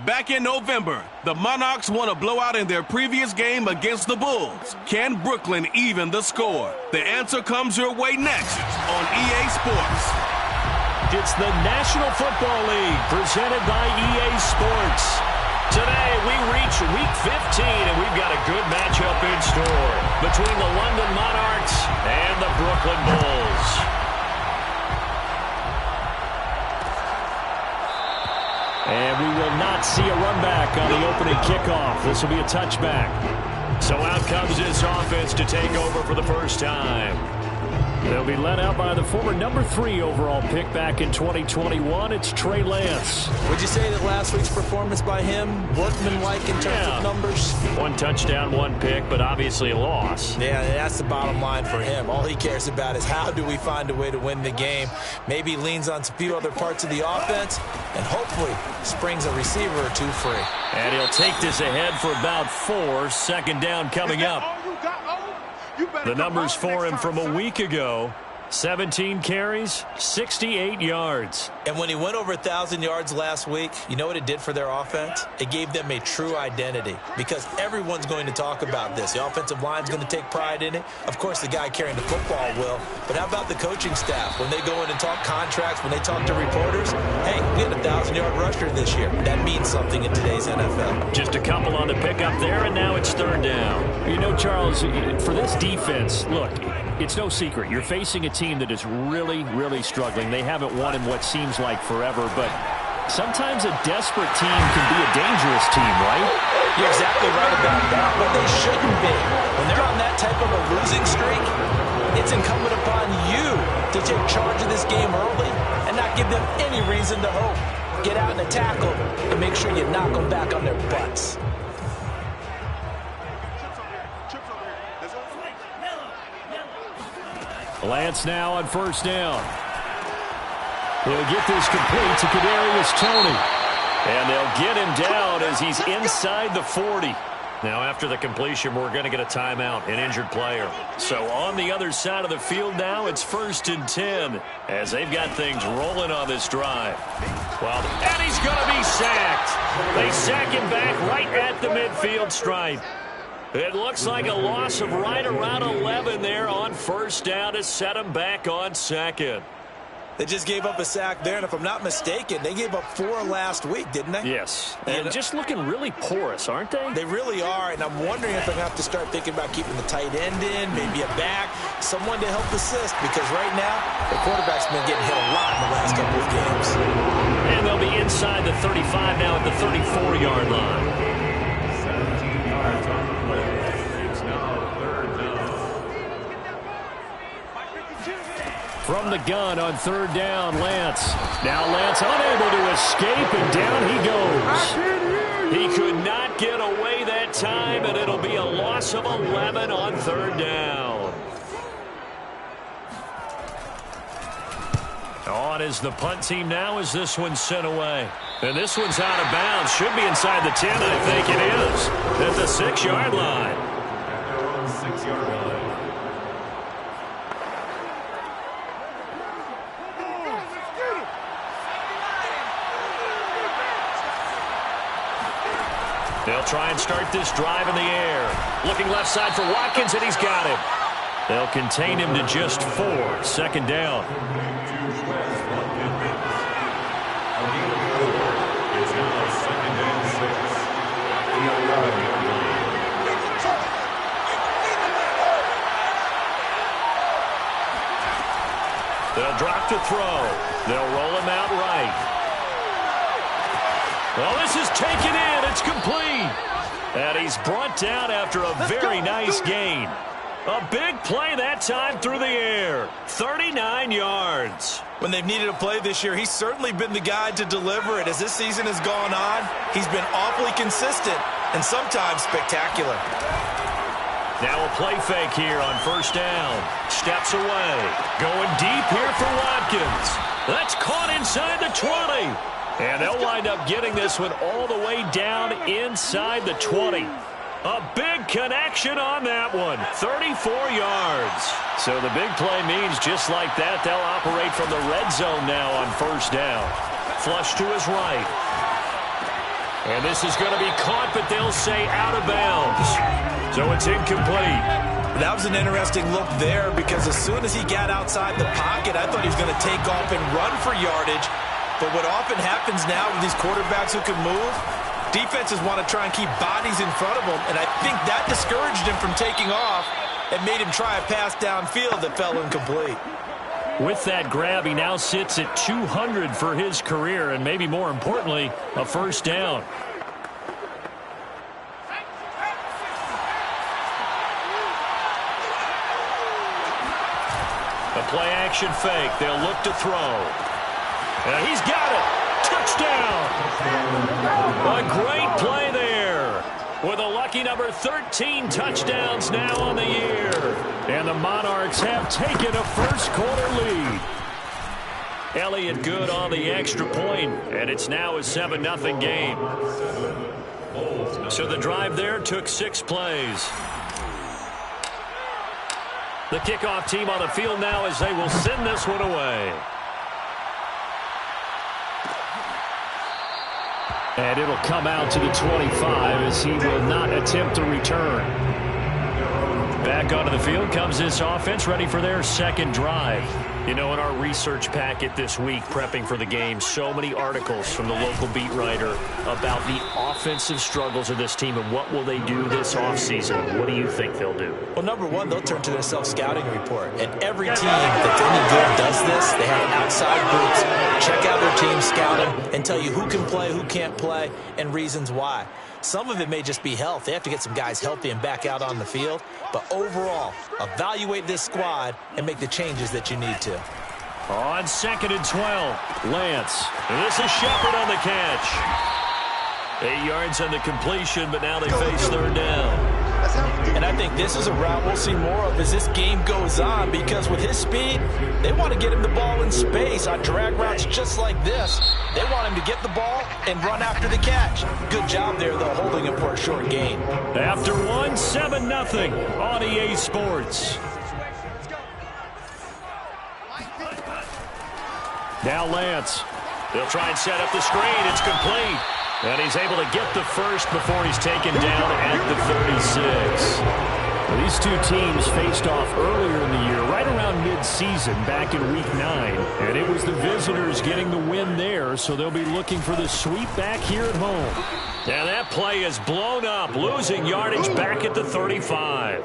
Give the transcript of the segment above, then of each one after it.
Back in November, the Monarchs won a blowout in their previous game against the Bulls. Can Brooklyn even the score? The answer comes your way next on EA Sports. It's the National Football League presented by EA Sports. Today we reach Week 15 and we've got a good matchup in store between the London Monarchs and the Brooklyn Bulls. And we will not see a run back on the opening kickoff. This will be a touchback. So out comes this offense to take over for the first time. They'll be led out by the former number 3 overall pick back in 2021. It's Trey Lance. Would you say that last week's performance by him, workman-like in terms of numbers? 1 touchdown, 1 pick, but obviously a loss. Yeah, that's the bottom line for him. All he cares about is how do we find a way to win the game. Maybe leans on a few other parts of the offense, and hopefully springs a receiver or 2 free. And he'll take this ahead for about 4. Second down coming up. The numbers for him from a week ago: 17 carries, 68 yards. And when he went over 1,000 yards last week, you know what it did for their offense? It gave them a true identity because everyone's going to talk about this. The offensive line's going to take pride in it. Of course, the guy carrying the football will. But how about the coaching staff? When they go in and talk contracts, when they talk to reporters, hey, we had a 1,000-yard rusher this year. That means something in today's NFL. Just a couple on the pickup there, and now it's third down. You know, Charles, for this defense, look, it's no secret. You're facing a team that is really, really struggling. They haven't won in what seems like forever, but sometimes a desperate team can be a dangerous team, right? You're exactly right about that, but they shouldn't be. When they're on that type of a losing streak, it's incumbent upon you to take charge of this game early and not give them any reason to hope. Get out in a tackle and make sure you knock them back on their butts. Lance now on first down. He'll get this complete to Kadarius Toney. And they'll get him down as he's inside the 40. Now after the completion, we're going to get a timeout, an injured player. So on the other side of the field now, it's 1st and 10 as they've got things rolling on this drive. And he's going to be sacked. They sack him back right at the midfield stripe. It looks like a loss of right around 11 there on first down to set him back on 2nd. They just gave up a sack there, and if I'm not mistaken, they gave up 4 last week, didn't they? Yes, and just looking really porous, aren't they? They really are, and I'm wondering if they're going to have to start thinking about keeping the tight end in, maybe a back, someone to help assist, because right now, the quarterback's been getting hit a lot in the last couple of games. And they'll be inside the 35 now at the 34-yard line. 17 yards on the play. It's now 3rd down. From the gun on 3rd down, Lance. Now Lance unable to escape, and down he goes. He could not get away that time, and it'll be a loss of 11 on 3rd down. On is the punt team now as this one's sent away. And this one's out of bounds. Should be inside the 10, I think it is. At the 6-yard line. At their own 6-yard line. They'll try and start this drive in the air. Looking left side for Watkins, and he's got him. They'll contain him to just 4. 2nd down. They'll drop to throw. They'll roll him out right. Well, this is taken in. It's complete. And he's brought down after a very nice gain. A big play that time through the air. 39 yards. When they've needed a play this year, he's certainly been the guy to deliver it. As this season has gone on, he's been awfully consistent and sometimes spectacular. Now a play fake here on 1st down. Steps away. Going deep here for Watkins. That's caught inside the 20. And they'll wind up getting this one all the way down inside the 20. A big connection on that one. 34 yards. So the big play means just like that, they'll operate from the red zone now on 1st down. Flush to his right. And this is going to be caught, but they'll say out of bounds. So it's incomplete. That was an interesting look there because as soon as he got outside the pocket, I thought he was going to take off and run for yardage. But what often happens now with these quarterbacks who can move, defenses want to try and keep bodies in front of them, and I think that discouraged him from taking off and made him try a pass downfield that fell incomplete. With that grab, he now sits at 200 for his career, and maybe more importantly, a first down. A play-action fake. They'll look to throw. And he's got it. Touchdown. A great play there. With a lucky number 13 touchdowns now on the year. And the Monarchs have taken a first-quarter lead. Elliott good on the extra point, and it's now a 7-0 game. So the drive there took 6 plays. The kickoff team on the field now as they will send this one away. And it'll come out to the 25 as he will not attempt to return. Back onto the field comes this offense, ready for their second drive. You know, in our research packet this week, prepping for the game, so many articles from the local beat writer about the offensive struggles of this team and what will they do this offseason. What do you think they'll do? Well, number one, they'll turn to their self-scouting report. And every team that's any good does this. They have outside groups, check out their team, scout them, and tell you who can play, who can't play, and reasons why. Some of it may just be health. They have to get some guys healthy and back out on the field. But overall, evaluate this squad and make the changes that you need to. On 2nd and 12, Lance. And this is Shepard on the catch. 8 yards on the completion, but now they face third down. And I think this is a route we'll see more of as this game goes on because with his speed, they want to get him the ball in space on drag routes just like this. They want him to get the ball and run after the catch. Good job there, though, holding him for a short gain. After 7-0 on EA Sports. Now Lance. They'll try and set up the screen. It's complete. And he's able to get the first before he's taken down at the 36. Well, these two teams faced off earlier in the year, right around mid-season, back in Week 9. And it was the visitors getting the win there, so they'll be looking for the sweep back here at home. And that play is blown up, losing yardage back at the 35.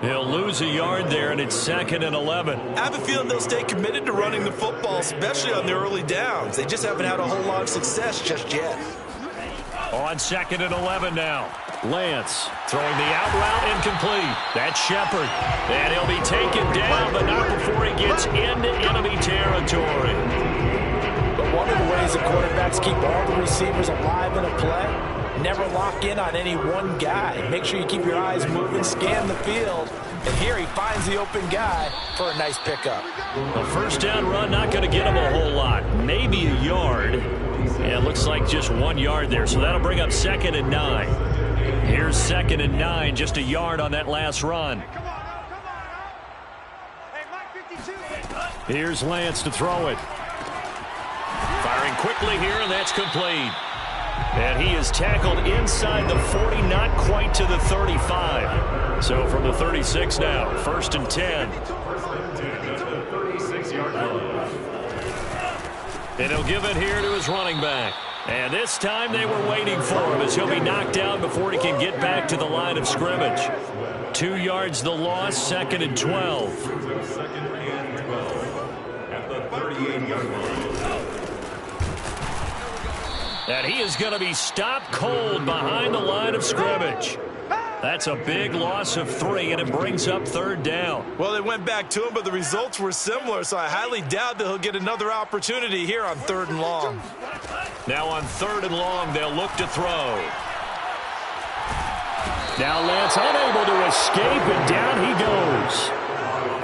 He'll lose a yard there, and it's 2nd and 11. I have a feeling they'll stay committed to running the football, especially on their early downs. They just haven't had a whole lot of success just yet. On 2nd and 11 now. Lance throwing the out route incomplete. That's Shepard. And he'll be taken down, but not before he gets into enemy territory. But one of the ways the quarterbacks keep all the receivers alive in a play, never lock in on any one guy. Make sure you keep your eyes moving, scan the field. And here he finds the open guy for a nice pickup. A first down run, not going to get him a whole lot. Maybe a yard. Yeah, it looks like just 1 yard there, so that'll bring up 2nd and 9. Here's 2nd and 9, just a yard on that last run. Here's Lance to throw it. Firing quickly here, and that's complete. And he is tackled inside the 40, not quite to the 35. So from the 36 now, 1st and 10. And he'll give it here to his running back. And this time they were waiting for him as he'll be knocked down before he can get back to the line of scrimmage. 2 yards the loss, 2nd and 12. At the 38-yard line. And he is going to be stopped cold behind the line of scrimmage. That's a big loss of 3, and it brings up 3rd down. Well, they went back to him, but the results were similar, so I highly doubt that he'll get another opportunity here on 3rd and long. Now on 3rd and long, they'll look to throw. Now Lance unable to escape, and down he goes.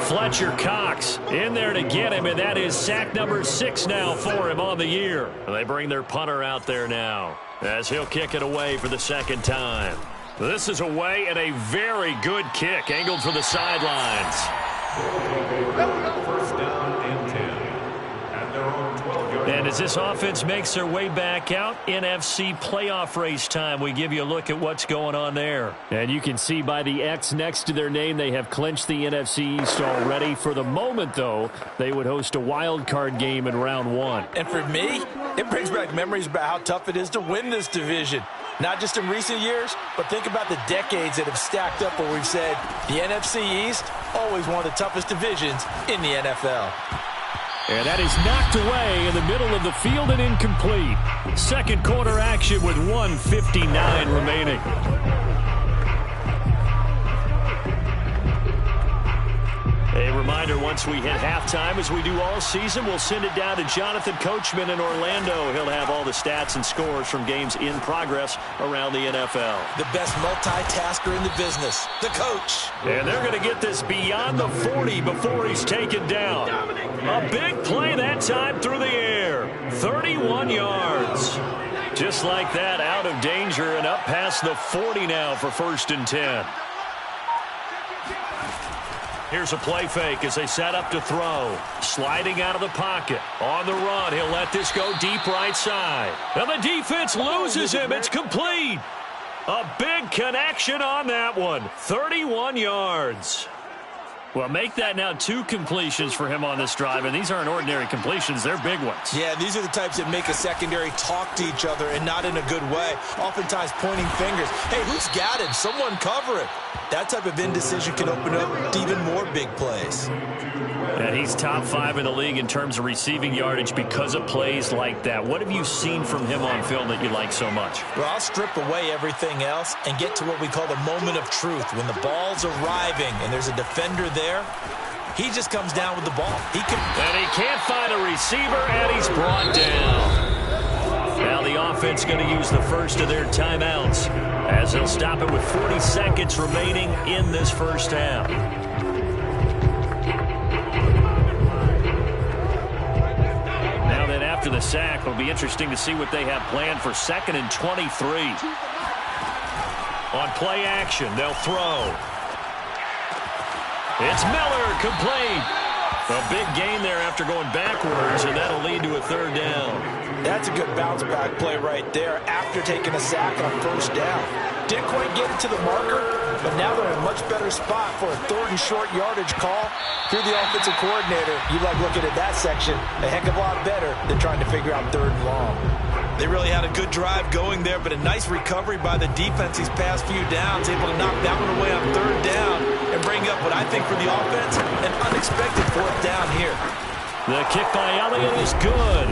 Fletcher Cox in there to get him, and that is sack number 6 now for him on the year. And they bring their punter out there now as he'll kick it away for the 2nd time. This is away and a very good kick, angled for the sidelines. First down and 10. At their own 12-yard line. And as this offense makes their way back out, NFC playoff race time. We give you a look at what's going on there. And you can see by the X next to their name, they have clinched the NFC East already. For the moment, though, they would host a wild card game in round 1. And for me, it brings back memories about how tough it is to win this division. Not just in recent years, but think about the decades that have stacked up where we've said the NFC East, always one of the toughest divisions in the NFL. And that is knocked away in the middle of the field and incomplete. Second quarter action with 1:59 remaining. A reminder, once we hit halftime, as we do all season, we'll send it down to Jonathan Coachman in Orlando. He'll have all the stats and scores from games in progress around the NFL. The best multitasker in the business, the coach. And they're going to get this beyond the 40 before he's taken down. A big play that time through the air. 31 yards. Just like that, out of danger and up past the 40 now for 1st and 10. Here's a play fake as they set up to throw. Sliding out of the pocket. On the run, he'll let this go deep right side. And the defense loses him. It's complete. A big connection on that one. 31 yards. Well, make that now 2 completions for him on this drive, and these aren't ordinary completions. They're big ones. Yeah, these are the types that make a secondary talk to each other and not in a good way. Oftentimes pointing fingers. Hey, who's got him? Someone cover it. That type of indecision can open up to even more big plays. And he's top 5 in the league in terms of receiving yardage because of plays like that. What have you seen from him on film that you like so much? Well, I'll strip away everything else and get to what we call the moment of truth. When the ball's arriving and there's a defender there, he just comes down with the ball. And he can't find a receiver, and he's brought down. Now the offense going to use the first of their timeouts as they'll stop it with 40 seconds remaining in this first half. Now then, after the sack, it'll be interesting to see what they have planned for 2nd and 23. On play action, they'll throw. It's Miller, complete. A big gain there after going backwards, and that'll lead to a 3rd down. That's a good bounce back play right there after taking a sack on 1st down. Didn't quite get it to the marker, but now they're in a much better spot for a 3rd and short yardage call. If you're the offensive coordinator, you like looking at that section a heck of a lot better than trying to figure out 3rd and long. They really had a good drive going there, but a nice recovery by the defense these past few downs, able to knock that one away on 3rd down and bring up what I think for the offense, an unexpected 4th down here. The kick by Elliott is good.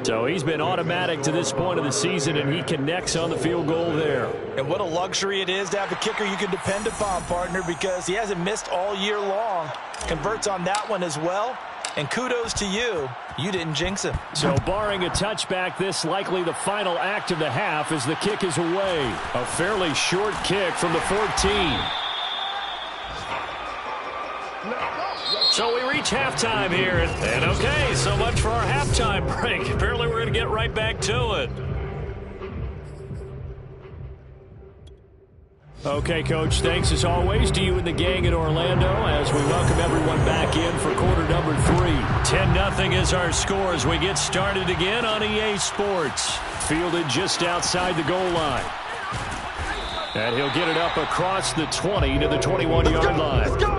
So he's been automatic to this point of the season, and he connects on the field goal there. And what a luxury it is to have a kicker you can depend upon, partner, because he hasn't missed all year long. Converts on that one as well. And kudos to you. You didn't jinx him. So barring a touchback, this likely the final act of the half as the kick is away. A fairly short kick from the 14. So we reach halftime here. And okay, so much for our halftime break. Apparently we're going to get right back to it. Okay, Coach, thanks as always to you and the gang in Orlando as we welcome everyone back in for quarter number 3. 10-0 is our score as we get started again on EA Sports. Fielded just outside the goal line. And he'll get it up across the 20 to the 21-yard line. Let's go.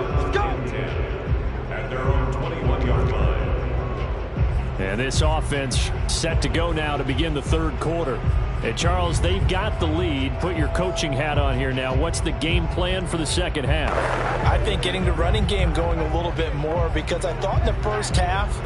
At their own 21-yard line. And this offense set to go now to begin the 3rd quarter. Hey, Charles, they've got the lead. Put your coaching hat on here now. What's the game plan for the 2nd half? I think getting the running game going a little bit more, because I thought in the first half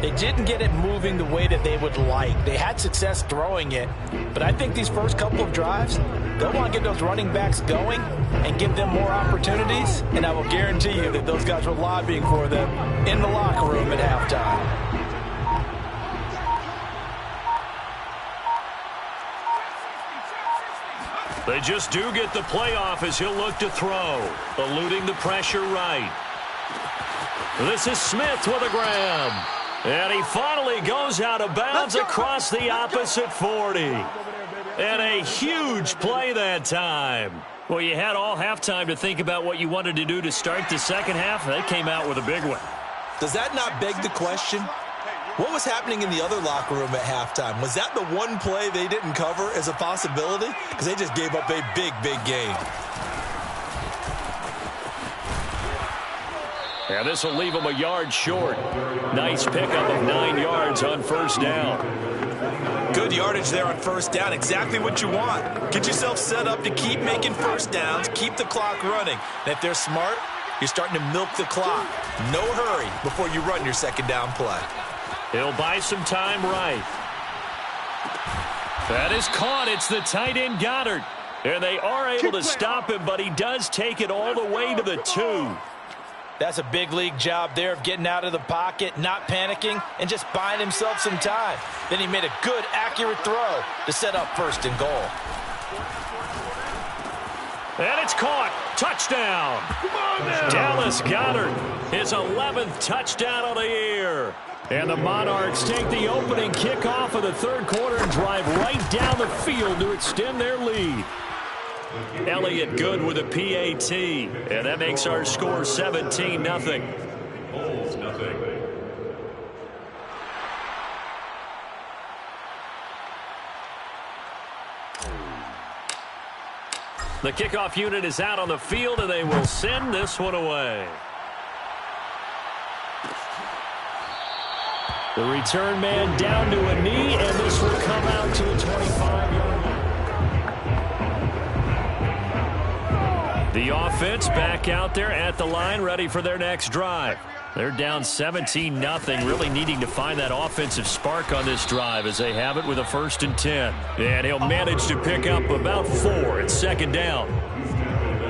they didn't get it moving the way that they would like. They had success throwing it, but I think these first couple of drives, they'll want to get those running backs going and give them more opportunities, and I will guarantee you that those guys were lobbying for them in the locker room at halftime. They just do get the playoff as he'll look to throw. Eluding the pressure right. This is Smith with a grab. And he finally goes out of bounds across the opposite 40. And a huge play that time. Well, you had all halftime to think about what you wanted to do to start the 2nd half. They came out with a big one. Does that not beg the question? What was happening in the other locker room at halftime? Was that the one play they didn't cover as a possibility? Because they just gave up a big, big gain. And this will leave him a yard short. Nice pickup of 9 yards on first down. Good yardage there on first down. Exactly what you want. Get yourself set up to keep making first downs, keep the clock running. And if they're smart, you're starting to milk the clock. No hurry before you run your second down play. He'll buy some time right. That is caught. It's the tight end Goddard. And they are able to stop him, but he does take it all the way to the 2. That's a big league job there of getting out of the pocket, not panicking, and just buying himself some time. Then he made a good, accurate throw to set up first and goal. And it's caught. Touchdown. Dallas Goedert, his 11th touchdown of the year. And the Monarchs take the opening kickoff of the third quarter and drive right down the field to extend their lead. Elliott Good with a PAT, and that makes our score 17-0. Bulls, nothing. The kickoff unit is out on the field, and they will send this one away. The return man down to a knee, and this will come out to the 25-yard line. The offense back out there at the line, ready for their next drive. They're down 17-0, really needing to find that offensive spark on this drive as they have it with a 1st and 10. And he'll manage to pick up about 4 at second down.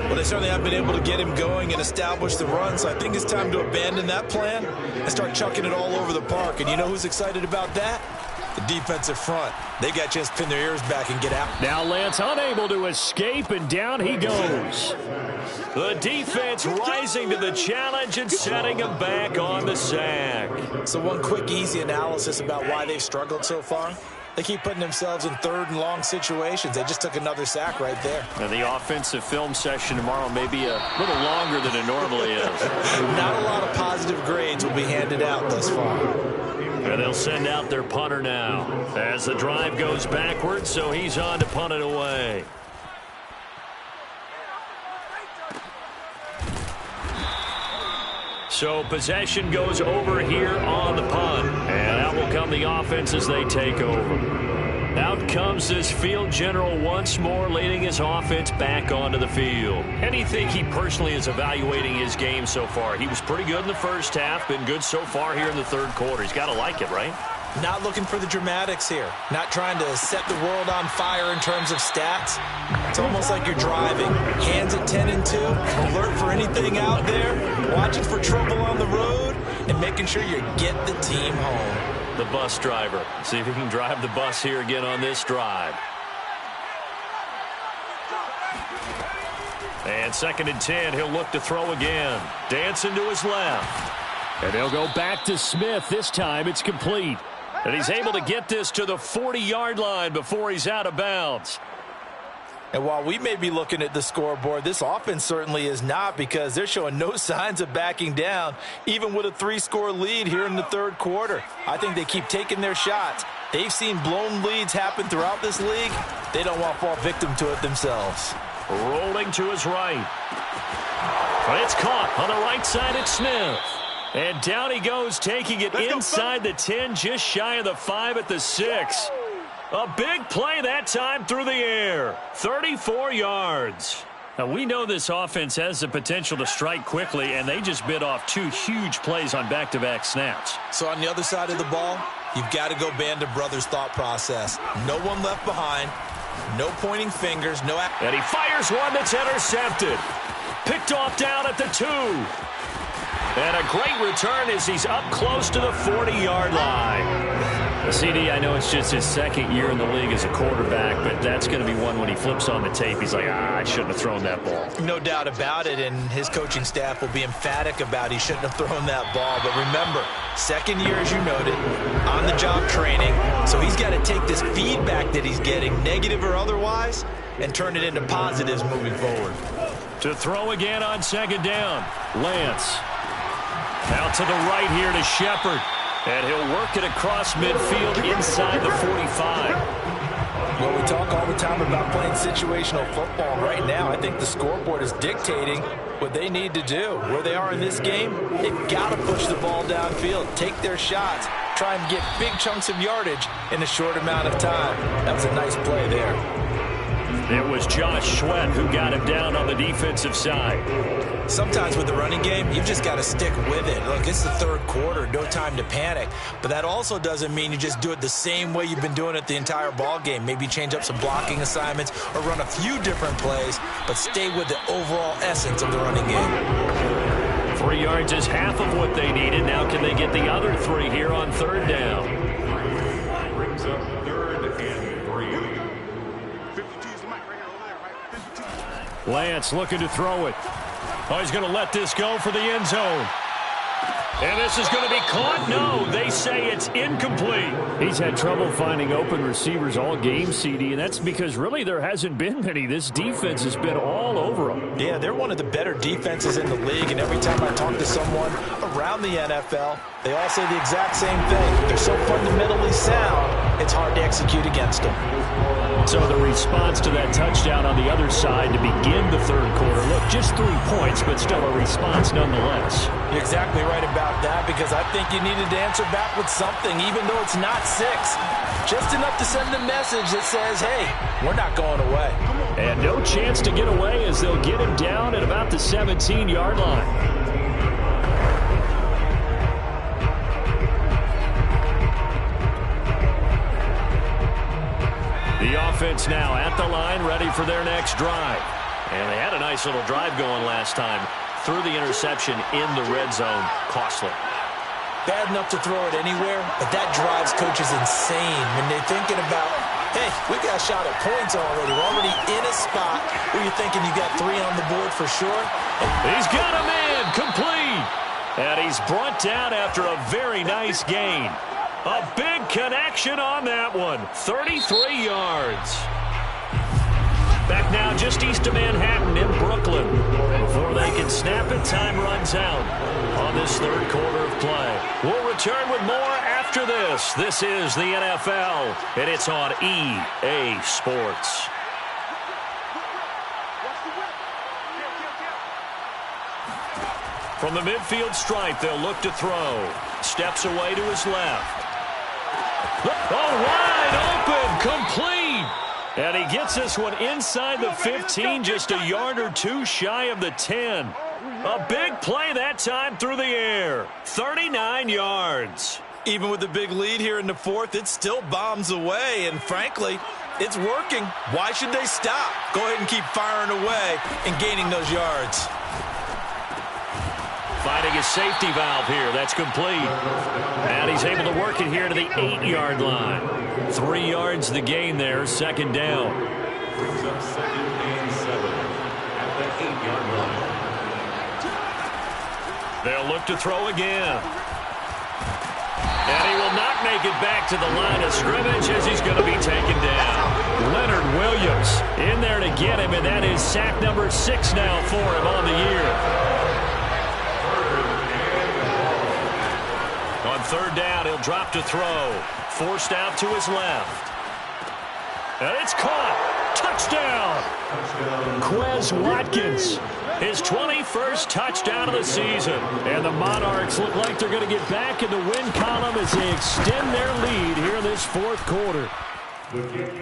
Well, they certainly have been able to get him going and establish the run, so I think it's time to abandon that plan and start chucking it all over the park. And you know who's excited about that? The defensive front. They got a chance to pin their ears back and get out. Now Lance unable to escape, and down he goes. The defense rising to the challenge and setting him back on the sack. So one quick, easy analysis about why they've struggled so far. They keep putting themselves in 3rd and long situations. They just took another sack right there. And the offensive film session tomorrow may be a little longer than it normally is. Not a lot of positive grades will be handed out thus far. And they'll send out their punter now as the drive goes backwards, so he's on to punt it away. So possession goes over here on the punt. And out will come the offense as they take over. Out comes this field general once more, leading his offense back onto the field. How do you think he personally is evaluating his game so far? He was pretty good in the first half, been good so far here in the third quarter. He's got to like it, right? Not looking for the dramatics here. Not trying to set the world on fire in terms of stats. It's almost like you're driving. Hands at 10 and 2. Alert for anything out there. Watching for trouble on the road. And making sure you get the team home. The bus driver. See if he can drive the bus here again on this drive. And 2nd and 10. He'll look to throw again. Dancing to his left. And they'll go back to Smith. This time it's complete. And he's able to get this to the 40-yard line before he's out of bounds. And while we may be looking at the scoreboard, this offense certainly is not, because they're showing no signs of backing down, even with a 3-score lead here in the third quarter. I think they keep taking their shots. They've seen blown leads happen throughout this league. They don't want to fall victim to it themselves. Rolling to his right. It's caught on the right side at Smith. And down he goes, taking it inside the 10, just shy of the 5 at the 6. A big play that time through the air. 34 yards. Now, we know this offense has the potential to strike quickly, and they just bit off 2 huge plays on back-to-back snaps. So on the other side of the ball, you've got to go Band of Brothers thought process. No one left behind. No pointing fingers. No. And he fires one that's intercepted. Picked off down at the 2. And a great return as he's up close to the 40-yard line. CD, I know it's just his 2nd year in the league as a quarterback, but that's going to be one when he flips on the tape. He's like, I shouldn't have thrown that ball. No doubt about it, and his coaching staff will be emphatic about he shouldn't have thrown that ball. But remember, 2nd year, as you noted, on-the-job training. So he's got to take this feedback that he's getting, negative or otherwise, and turn it into positives moving forward. To throw again on 2nd down, Lance. Out to the right here to Shepard. And he'll work it across midfield inside the 45. Well, we talk all the time about playing situational football. Right now, I think the scoreboard is dictating what they need to do. Where they are in this game, they've got to push the ball downfield, take their shots, try and get big chunks of yardage in a short amount of time. That was a nice play there. It was Josh Sweat who got him down on the defensive side. Sometimes with the running game, you've just got to stick with it. Look, it's the third quarter, no time to panic. But that also doesn't mean you just do it the same way you've been doing it the entire ball game. Maybe change up some blocking assignments or run a few different plays, but stay with the overall essence of the running game. 3 yards is half of what they needed. Now can they get the other 3 here on third down? Brings up 3rd and 3. Lance looking to throw it. Oh, he's going to let this go for the end zone. And this is going to be caught. No, they say it's incomplete. He's had trouble finding open receivers all game, CD, and that's because really there hasn't been many. This defense has been all over them. Yeah, they're one of the better defenses in the league, and every time I talk to someone around the NFL, they all say the exact same thing. They're so fundamentally sound, it's hard to execute against them. So the response to that touchdown on the other side to begin the third quarter, look, just 3 points, but still a response nonetheless. You're exactly right about that, because I think you needed to answer back with something, even though it's not 6. Just enough to send a message that says, hey, we're not going away. And no chance to get away as they'll get him down at about the 17-yard line. The offense now at the line, ready for their next drive. And they had a nice little drive going last time. Threw the interception in the red zone. Costly. Bad enough to throw it anywhere, but that drives coaches insane when they're thinking about, hey, we got a shot at points already. We're already in a spot where you're thinking you got 3 on the board for sure. He's got him in. Complete. And he's brought down after a very nice gain. A big connection on that one. 33 yards. Back now just east of Manhattan in Brooklyn. Before they can snap it, time runs out on this third quarter of play. We'll return with more after this. This is the NFL, and it's on EA Sports. From the midfield stripe, they'll look to throw. Steps away to his left. Oh, wide open, complete. And he gets this one inside the 15, just a yard or 2 shy of the 10. A big play that time through the air. 39 yards. Even with the big lead here in the fourth, it still bombs away, and frankly, it's working. Why should they stop? Go ahead and keep firing away and gaining those yards. Finding a safety valve here. That's complete. And he's able to work it here to the 8-yard line. 3 yards the gain there. Second down. Brings up 2nd and 7 at the 8-yard line. They'll look to throw again. And he will not make it back to the line of scrimmage as he's going to be taken down. Leonard Williams in there to get him, and that is sack number 6 now for him on the year. On third down, he'll drop to throw. Forced out to his left. And it's caught. Touchdown. Quez Watkins. His 21st touchdown of the season. And the Monarchs look like they're going to get back in the win column as they extend their lead here in this fourth quarter.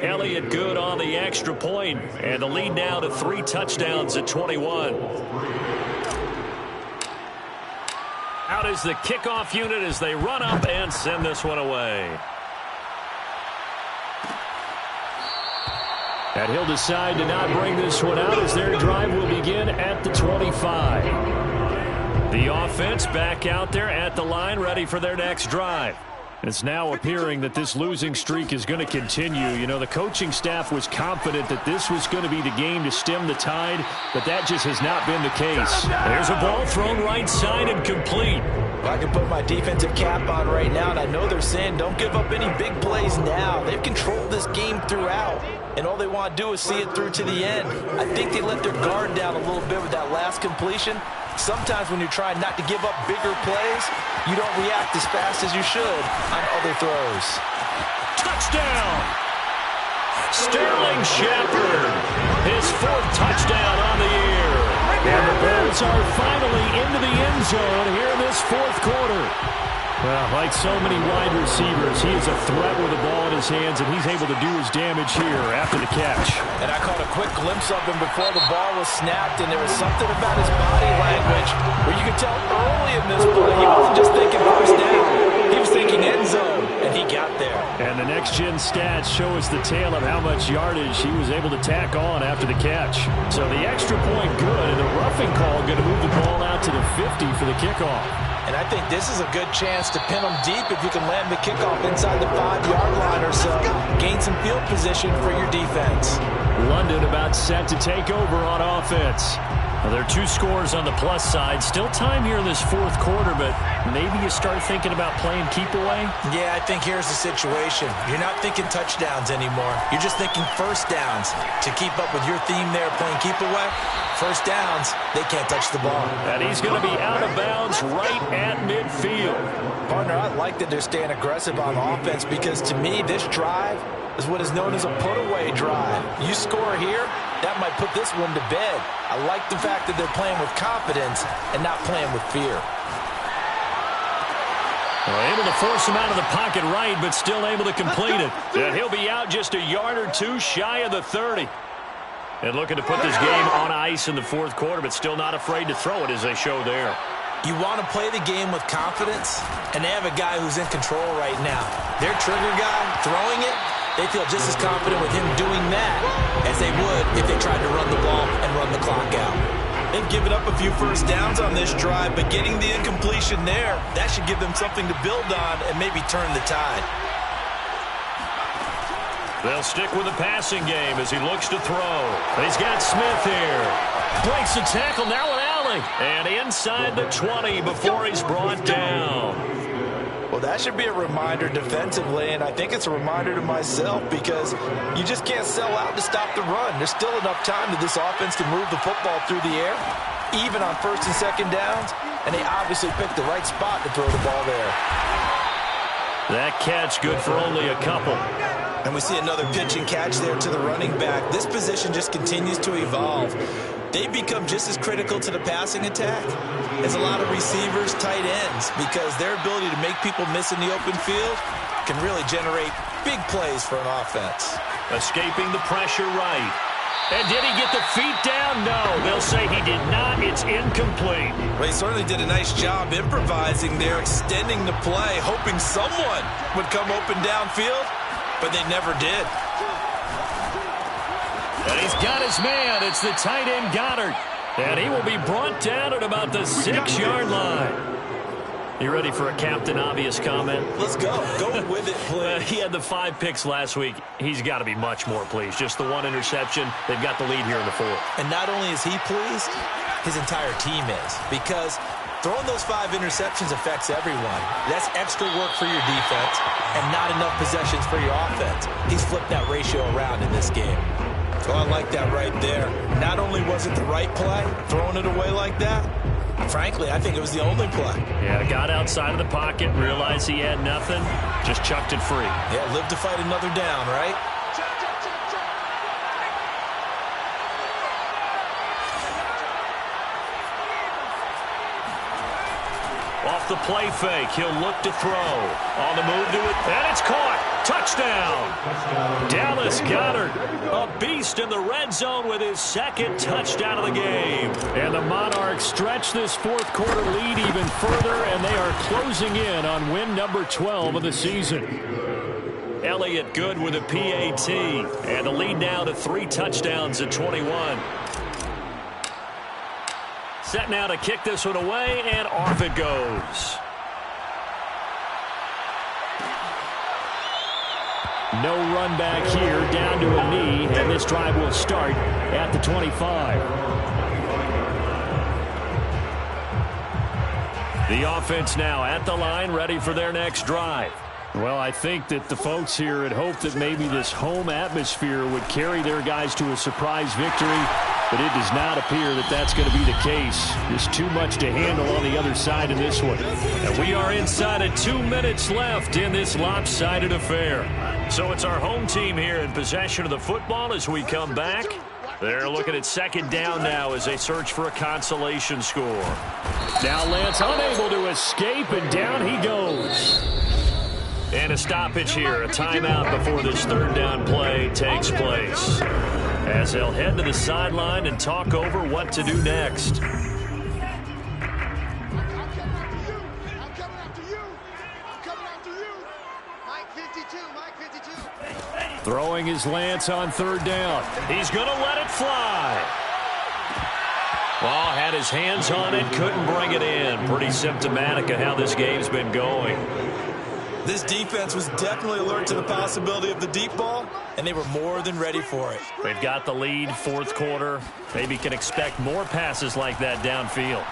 Elliott good on the extra point. And the lead now to 3 touchdowns at 21. Out is the kickoff unit as they run up and send this one away. And he'll decide to not bring this one out as their drive will begin at the 25. The offense back out there at the line, ready for their next drive. It's now appearing that this losing streak is going to continue. You know, the coaching staff was confident that this was going to be the game to stem the tide, but that just has not been the case. There's a ball thrown right side and complete. I can put my defensive cap on right now, and I know they're saying don't give up any big plays now. They've controlled this game throughout, and all they want to do is see it through to the end. I think they let their guard down a little bit with that last completion. Sometimes when you're trying not to give up bigger plays, you don't react as fast as you should on other throws. Touchdown! Sterling Shepard, his 4th touchdown on the year. And the Bills are finally into the end zone here in this 4th quarter. Well, like so many wide receivers, he is a threat with the ball in his hands, and he's able to do his damage here after the catch. And I caught a quick glimpse of him before the ball was snapped, and there was something about his body language where you could tell early in this play he wasn't just thinking first down. He was thinking end zone, and he got there. And the next-gen stats show us the tale of how much yardage he was able to tack on after the catch. So the extra point good, and the roughing call going to move the ball out to the 50 for the kickoff. And I think this is a good chance to pin them deep if you can land the kickoff inside the 5-yard line or so. Gain some field position for your defense. London about set to take over on offense. Well, there are 2 scores on the plus side. Still time here in this 4th quarter, but maybe you start thinking about playing keep away? Yeah, I think here's the situation. You're not thinking touchdowns anymore. You're just thinking first downs. To keep up with your theme there, playing keep away, first downs, they can't touch the ball. And he's going to be out of bounds right at midfield. Partner, I like that they're staying aggressive on offense because to me, this drive is what is known as a put-away drive. You score here, that might put this one to bed. I like the fact that they're playing with confidence and not playing with fear. Well, able to force him out of the pocket right, but still able to complete it. And he'll be out just a yard or 2 shy of the 30. And looking to put this game on ice in the 4th quarter, but still not afraid to throw it as they show there. You want to play the game with confidence, and they have a guy who's in control right now. Their trigger guy throwing it, they feel just as confident with him doing that as they would if they tried to run the ball and run the clock out. They've given up a few first downs on this drive, but getting the incompletion there, that should give them something to build on and maybe turn the tide. They'll stick with the passing game as he looks to throw. He's got Smith here. Breaks the tackle, now an alley. And inside the 20 before he's brought down. Well, that should be a reminder defensively, and I think it's a reminder to myself because you just can't sell out to stop the run. There's still enough time that this offense can move the football through the air, even on 1st and 2nd downs, and they obviously picked the right spot to throw the ball there. That catch good for only a couple. And we see another pitch and catch there to the running back. This position just continues to evolve. They become just as critical to the passing attack as a lot of receivers, tight ends, because their ability to make people miss in the open field can really generate big plays for an offense. Escaping the pressure right. And did he get the feet down? No, they'll say he did not. It's incomplete. Well, he certainly did a nice job improvising there, extending the play, hoping someone would come open downfield, but they never did. And he's got his man. It's the tight end Goddard. And he will be brought down at about the 6-yard line. You ready for a Captain Obvious comment? Let's go. Go with it, please. He had the 5 picks last week. He's got to be much more pleased. Just the 1 interception. They've got the lead here in the 4th. And not only is he pleased, his entire team is. Because throwing those 5 interceptions affects everyone. That's extra work for your defense and not enough possessions for your offense. He's flipped that ratio around in this game. So I like that right there. Not only was it the right play, throwing it away like that, frankly, I think it was the only play. Yeah, got outside of the pocket, realized he had nothing, just chucked it free. Yeah, live to fight another down, right? Off the play fake, he'll look to throw. On the move to it, and it's caught. Touchdown. Dallas Goedert, a beast in the red zone with his 2nd touchdown of the game. And the Monarchs stretch this 4th quarter lead even further, and they are closing in on win number 12 of the season. Elliott good with a PAT, and the lead now to 3 touchdowns at 21. Set now to kick this one away, and off it goes. No run back here, down to a knee, and this drive will start at the 25. The offense now at the line, ready for their next drive. Well, I think that the folks here had hoped that maybe this home atmosphere would carry their guys to a surprise victory. but it does not appear that that's going to be the case. There's too much to handle on the other side in this one. And we are inside of 2 minutes left in this lopsided affair. So it's our home team here in possession of the football as we come back. They're looking at second down now as they search for a consolation score. Now Lance unable to escape, and down he goes. And a stoppage here, a timeout before this third down play takes place, as they'll head to the sideline and talk over what to do next. Throwing his Lance on third down. He's going to let it fly. Well, had his hands on it, couldn't bring it in. Pretty symptomatic of how this game's been going. This defense was definitely alert to the possibility of the deep ball, and they were more than ready for it. They've got the lead, fourth quarter. Maybe can expect more passes like that downfield.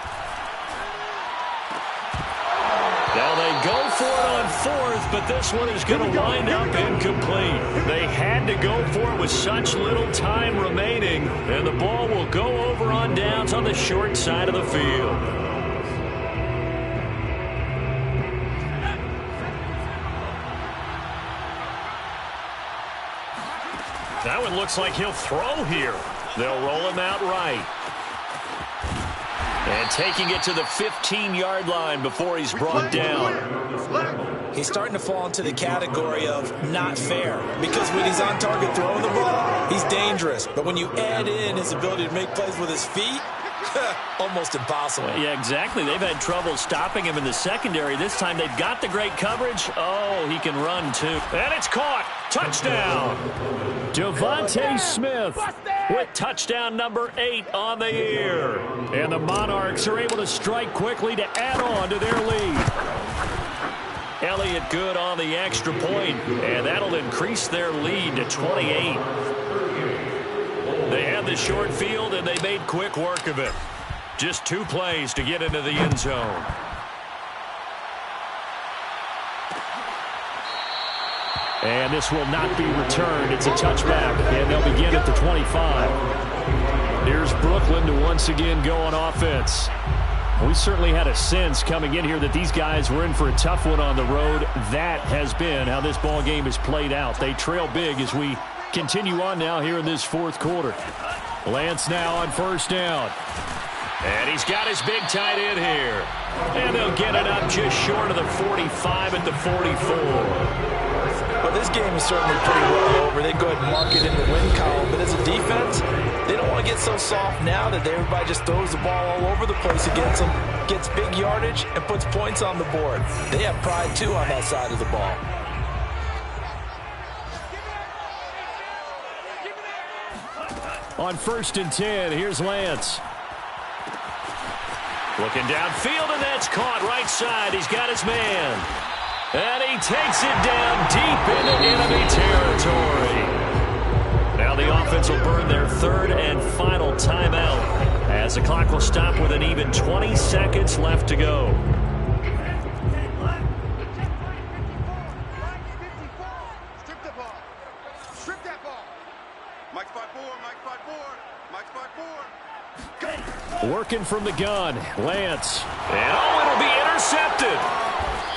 Now they go for it on fourth, but this one is going to wind up incomplete. They had to go for it with such little time remaining, and the ball will go over on downs on the short side of the field. That one looks like he'll throw here. They'll roll him out right. And taking it to the 15-yard line before he's brought down. He's starting to fall into the category of not fair, because when he's on target throwing the ball, he's dangerous. But when you add in his ability to make plays with his feet, almost impossible. Yeah, exactly. They've had trouble stopping him in the secondary. This time they've got the great coverage. Oh, he can run too. And it's caught. Touchdown. Devontae Smith with touchdown number 8 on the year. And the Monarchs are able to strike quickly to add on to their lead. Elliott good on the extra point, and that'll increase their lead to 28. They had the short field, and they made quick work of it. Just 2 plays to get into the end zone. And this will not be returned. It's a touchback, and they'll begin at the 25. Here's Brooklyn to once again go on offense. We certainly had a sense coming in here that these guys were in for a tough one on the road. That has been how this ball game has played out. They trail big as we continue on now here in this fourth quarter. Lance now on first down. And he's got his big tight end here. And they'll get it up just short of the 45 at the 44. Well, this game is certainly pretty well over. They go ahead and mark it in the win column. But as a defense, they don't want to get so soft now that everybody just throws the ball all over the place against them, gets big yardage, and puts points on the board. They have pride, too, on that side of the ball. On 1st and 10, here's Lance. Looking downfield, and that's caught right side. He's got his man. And he takes it down deep into enemy territory. Now the offense will burn their third and final timeout as the clock will stop with an even 20 seconds left to go. Strip the ball. Strip that ball. Mike's 5-4. Mike's 5-4. Mike's 5-4. Working from the gun, Lance. And oh, it'll be intercepted.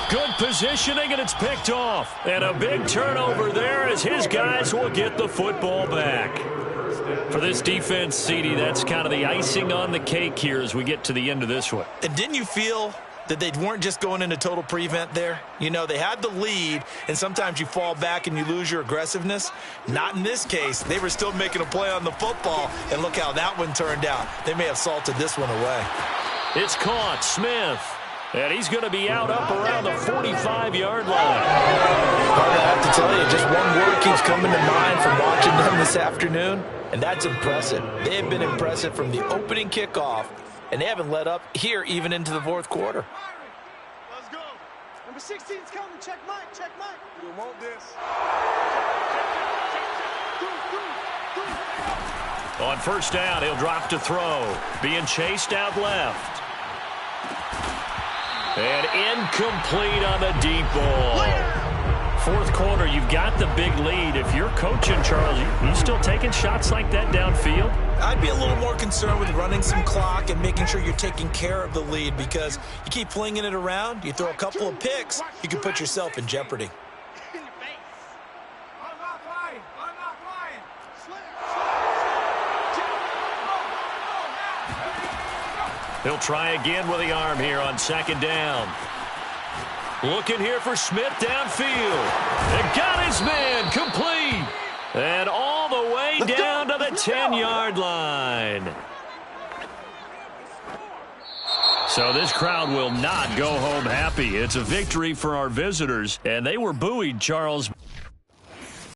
Good positioning, and it's picked off. And a big turnover there as his guys will get the football back. For this defense, CD, that's kind of the icing on the cake here as we get to the end of this one. And didn't you feel that they weren't just going into total prevent there? You know, they had the lead, and sometimes you fall back and you lose your aggressiveness. Not in this case. They were still making a play on the football, and look how that one turned out. They may have salted this one away. It's caught. Smith. And he's going to be out up around the 45-yard line. I have to tell you, just one word keeps coming to mind from watching them this afternoon, and that's impressive. They have been impressive from the opening kickoff, and they haven't let up here even into the fourth quarter. Let's go. Number 16's coming. Check Mike. Check Mike. You want this. On first down, he'll drop to throw. Being chased out left. And incomplete on the deep ball. fourth quarter, you've got the big lead. If you're coaching, Charles, you still taking shots like that downfield? I'd be a little more concerned with running some clock and making sure you're taking care of the lead, because you keep flinging it around, you throw a couple of picks, you can put yourself in jeopardy. He'll try again with the arm here on second down. Looking here for Smith downfield. And got his man complete. And all the way down to the 10-yard line. So this crowd will not go home happy. It's a victory for our visitors, and they were buoyed, Charles.